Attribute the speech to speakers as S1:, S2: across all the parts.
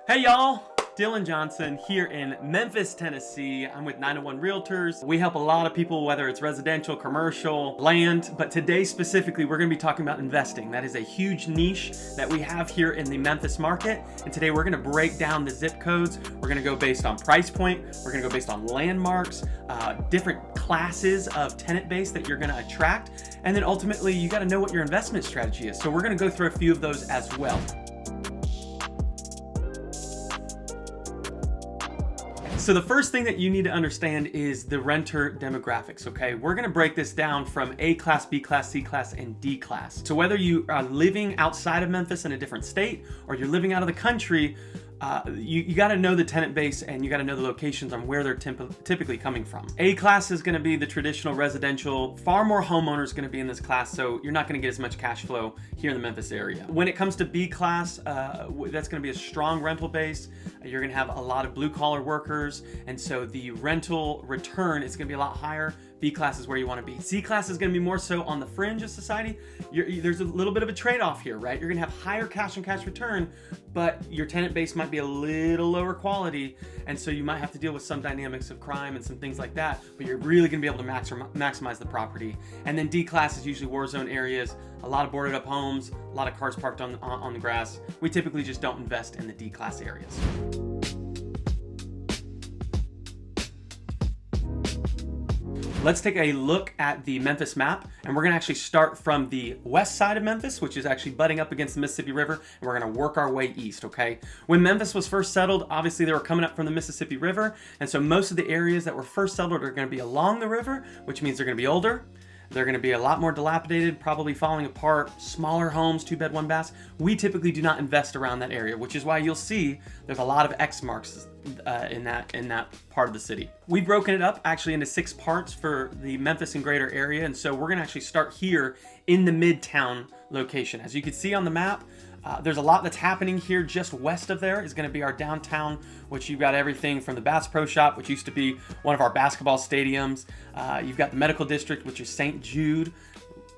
S1: Hey y'all, Dylan Johnson here in Memphis, Tennessee. I'm with 901 Realtors. We help a lot of people, whether it's residential, commercial, land, but today specifically we're going to be talking about investing. That is a huge niche that we have here in the Memphis market. And today we're going to break down the zip codes. We're going to go based on price point. We're going to go based on landmarks, different classes of tenant base that you're going to attract. And then ultimately you got to know what your investment strategy is. So we're going to go through a few of those as well. So the first thing that you need to understand is the renter demographics, okay? We're gonna break this down from A class, B class, C class, and D class. So whether you are living outside of Memphis in a different state or you're living out of the country, you got to know the tenant base and you got to know the locations on where they're typically coming from. A class is going to be the traditional residential. Far more homeowners going to be in this class, so you're not going to get as much cash flow here in the Memphis area. When it comes to B class, that's going to be a strong rental base. You're going to have a lot of blue collar workers, and so the rental return is going to be a lot higher. B class is where you want to be. C class is going to be more so on the fringe of society. There's a little bit of a trade-off here, right? You're going to have higher cash on cash return, but your tenant base might be a little lower quality, and so you might have to deal with some dynamics of crime and some things like that, but you're really going to be able to maximize the property. And then D class is usually war zone areas, a lot of boarded up homes, a lot of cars parked on the grass. We typically just don't invest in the D class areas. Let's take a look at the Memphis map, and we're gonna actually start from the west side of Memphis, which is actually butting up against the Mississippi River, and we're gonna work our way east, okay? When Memphis was first settled, obviously they were coming up from the Mississippi River, and so most of the areas that were first settled are gonna be along the river, which means they're gonna be older. They're going to be a lot more dilapidated, probably falling apart, smaller homes, 2-bed, 1-bath. We typically do not invest around that area, which is why you'll see there's a lot of X marks in that part of the city. We've broken it up actually into 6 parts for the Memphis and greater area, and so we're going to actually start here in the Midtown location. As you can see on the map, there's a lot that's happening here. Just west of there is going to be our downtown, which you've got everything from the Bass Pro Shop, which used to be one of our basketball stadiums. You've got the medical district, which is St. Jude.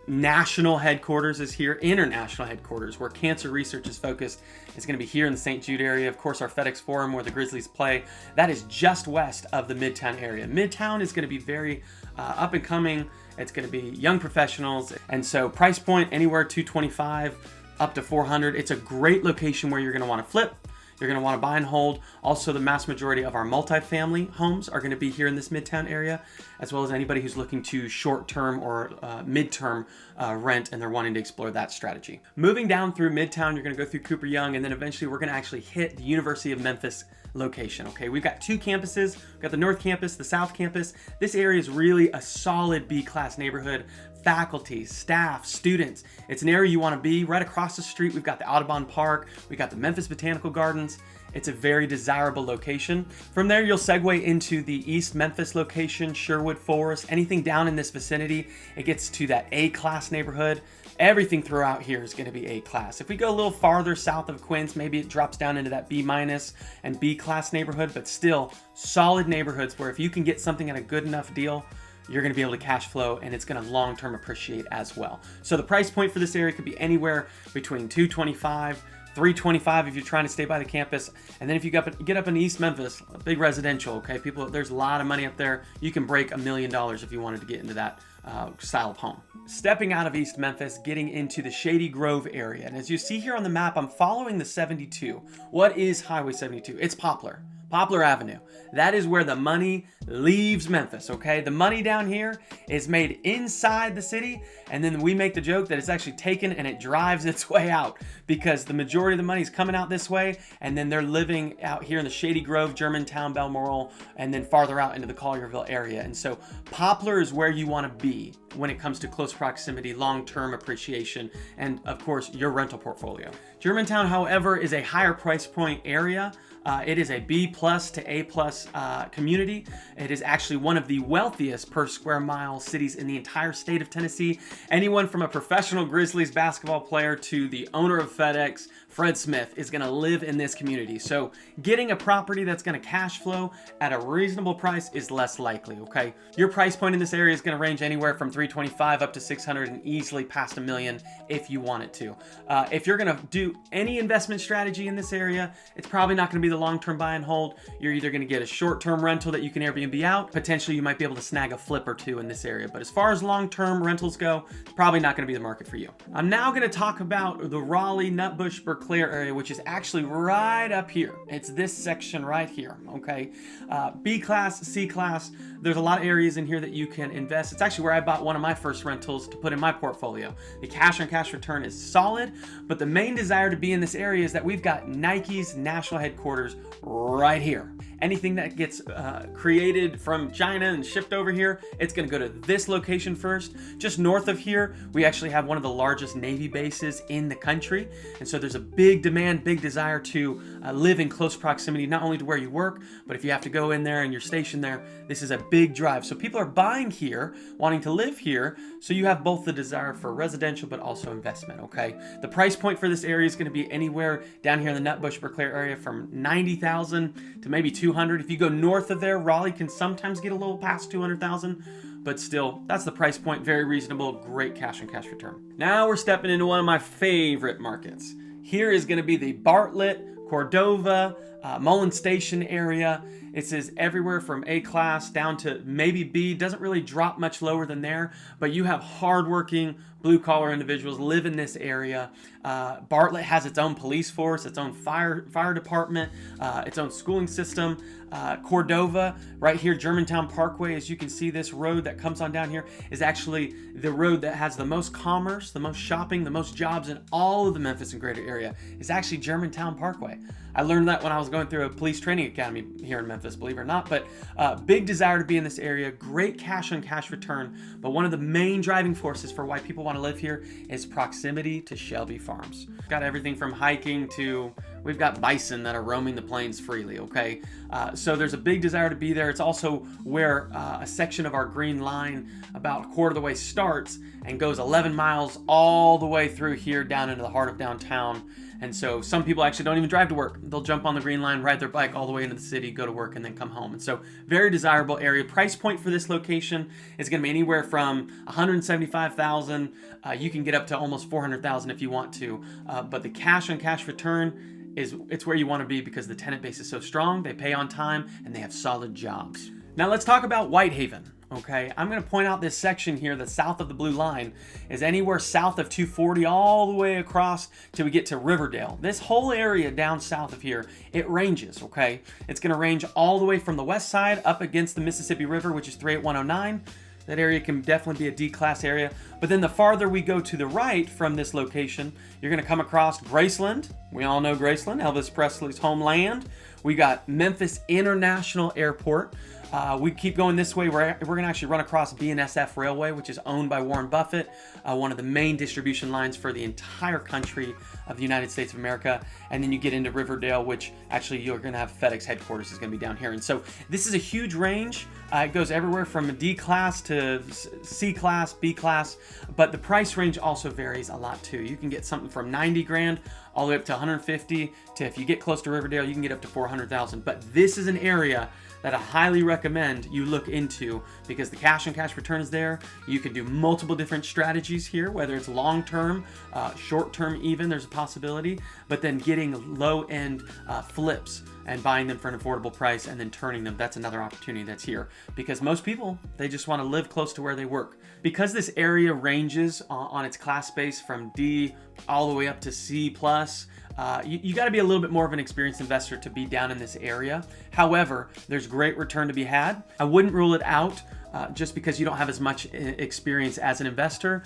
S1: National headquarters is here. International headquarters, where cancer research is focused, is going to be here in the St. Jude area. Of course, our FedEx Forum, where the Grizzlies play, that is just west of the Midtown area. Midtown is going to be very up and coming. It's going to be young professionals, and so price point anywhere $225 up to $400. It's a great location where you're going to want to flip. You're going to want to buy and hold. Also, the mass majority of our multifamily homes are going to be here in this Midtown area, as well as anybody who's looking to short-term or mid-term rent, and they're wanting to explore that strategy. Moving down through Midtown, you're going to go through Cooper Young, and then eventually we're going to actually hit the University of Memphis location. Okay, we've got 2 campuses. We've got the North Campus, the South Campus. This area is really a solid B-class neighborhood. Faculty, staff, students. It's an area you want to be. Right across the street, we've got the Audubon Park. We've got the Memphis Botanical Gardens. It's a very desirable location. From there, you'll segue into the East Memphis location, Sherwood Forest, anything down in this vicinity. It gets to that A-class neighborhood. Everything throughout here is going to be A-class. If we go a little farther south of Quince, maybe it drops down into that B- and B-class neighborhood, but still solid neighborhoods where if you can get something at a good enough deal, you're going to be able to cash flow, and it's going to long-term appreciate as well. So the price point for this area could be anywhere between $225, $325 if you're trying to stay by the campus. And then if you get up in East Memphis, a big residential, okay, there's a lot of money up there. You can break $1 million if you wanted to get into that style of home. Stepping out of East Memphis, getting into the Shady Grove area. And as you see here on the map, I'm following the 72. What is Highway 72? It's Poplar Avenue. That is where the money leaves Memphis, okay? The money down here is made inside the city, and then we make the joke that it's actually taken and it drives its way out, because the majority of the money is coming out this way, and then they're living out here in the Shady Grove, Germantown, Balmoral, and then farther out into the Collierville area. And so Poplar is where you want to be when it comes to close proximity, long-term appreciation, and of course your rental portfolio. Germantown, however, is a higher price point area. It is a B plus to A plus community. It is actually one of the wealthiest per square mile cities in the entire state of Tennessee. Anyone from a professional Grizzlies basketball player to the owner of FedEx, Fred Smith, is going to live in this community. So getting a property that's going to cash flow at a reasonable price is less likely, okay? Your price point in this area is going to range anywhere from $325 up to $600 and easily past $1 million if you want it to. If you're going to do any investment strategy in this area, it's probably not going to be the long-term buy and hold. You're either going to get a short-term rental that you can Airbnb out. Potentially you might be able to snag a flip or two in this area. But as far as long-term rentals go, it's probably not going to be the market for you. I'm now going to talk about the Raleigh, Nutbush, Berkeley area, which is actually right up here. It's this section right here, okay? B class, C class. There's a lot of areas in here that you can invest. It's actually where I bought one of my first rentals to put in my portfolio. The cash on cash return is solid, but the main desire to be in this area is that we've got Nike's national headquarters right here. Anything that gets created from China and shipped over here, it's going to go to this location first. Just north of here, we actually have one of the largest Navy bases in the country. And so there's a big demand, big desire to live in close proximity, not only to where you work, but if you have to go in there and you're stationed there, this is a big drive. So people are buying here, wanting to live here. So you have both the desire for residential, but also investment, okay? The price point for this area is going to be anywhere down here in the Nutbush, Berkeley area from $90,000 to maybe $200,000. If you go north of there, Raleigh can sometimes get a little past $200,000, but still, that's the price point. Very reasonable, great cash on cash return. Now we're stepping into one of my favorite markets. Here is going to be the Bartlett, Cordova, Mullen Station area. It says everywhere from A class down to maybe B. Doesn't really drop much lower than there, but you have hardworking blue collar individuals live in this area. Bartlett has its own police force, its own fire department, its own schooling system. Cordova, right here, Germantown Parkway, as you can see, this road that comes on down here is actually the road that has the most commerce, the most shopping, the most jobs in all of the Memphis and greater area is actually Germantown Parkway. I learned that when I was going through a police training academy here in Memphis, believe it or not, but big desire to be in this area, great cash on cash return, but one of the main driving forces for why people want to live here is proximity to Shelby Farms. Got everything from hiking to, we've got bison that are roaming the plains freely, okay? So there's a big desire to be there. It's also where a section of our green line about a quarter of the way starts and goes 11 miles all the way through here down into the heart of downtown. And so some people actually don't even drive to work. They'll jump on the green line, ride their bike all the way into the city, go to work, and then come home. And so very desirable area. Price point for this location is going to be anywhere from $175,000. You can get up to almost $400,000 if you want to. But the cash on cash return it's where you want to be because the tenant base is so strong, they pay on time, and they have solid jobs. Now let's talk about Whitehaven. Okay, I'm going to point out this section here, the south of the blue line, is anywhere south of 240 all the way across till we get to Riverdale. This whole area down south of here, it ranges, okay? It's going to range all the way from the west side up against the Mississippi River, which is 38109. That area can definitely be a D-class area. But then the farther we go to the right from this location, you're going to come across Graceland. We all know Graceland, Elvis Presley's homeland. We got Memphis International Airport. We keep going this way. We're going to actually run across BNSF Railway, which is owned by Warren Buffett, one of the main distribution lines for the entire country of the United States of America. And then you get into Riverdale, which actually you're going to have FedEx headquarters is going to be down here. And so this is a huge range. It goes everywhere from a D class to C class, B class, but the price range also varies a lot too. You can get something from 90 grand all the way up to 150 to, if you get close to Riverdale, you can get up to 400,000. But this is an area that I highly recommend you look into because the cash on cash return is there. You can do multiple different strategies here, whether it's long-term, short-term even, there's a possibility, but then getting low-end flips and buying them for an affordable price and then turning them, that's another opportunity that's here. Because most people, they just want to live close to where they work. Because this area ranges on its class base from D all the way up to C+, you got to be a little bit more of an experienced investor to be down in this area. However, there's great return to be had. I wouldn't rule it out just because you don't have as much experience as an investor.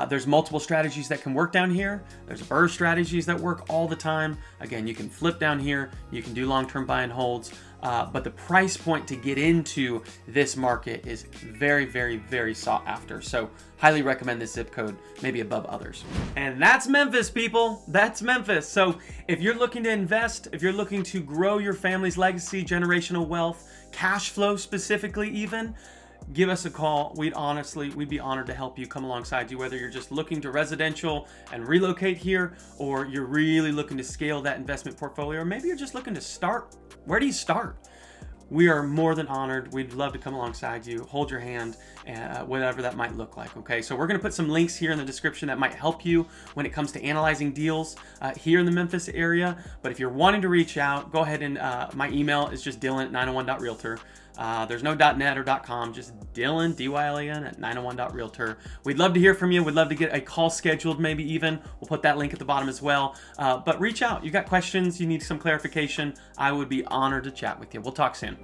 S1: There's multiple strategies that can work down here. There's BRRRR strategies that work all the time. Again, you can flip down here. You can do long-term buy and holds. But the price point to get into this market is very, very, very sought after. So highly recommend this zip code, maybe above others. And that's Memphis, people. That's Memphis. So if you're looking to invest, if you're looking to grow your family's legacy, generational wealth, cash flow specifically even, give us a call. We'd be honored to help you, come alongside you, whether you're just looking to residential and relocate here, or you're really looking to scale that investment portfolio, or maybe you're just looking to start. Where do you start? We are more than honored. We'd love to come alongside you, hold your hand, whatever that might look like, okay? So we're gonna put some links here in the description that might help you when it comes to analyzing deals here in the Memphis area. But if you're wanting to reach out, go ahead and my email is just dylan@901.realtor. There's no .net or .com, just Dylan, D-Y-L-A-N, at 901.realtor. We'd love to hear from you. We'd love to get a call scheduled, maybe even. We'll put that link at the bottom as well. But reach out. You got questions, you need some clarification. I would be honored to chat with you. We'll talk soon.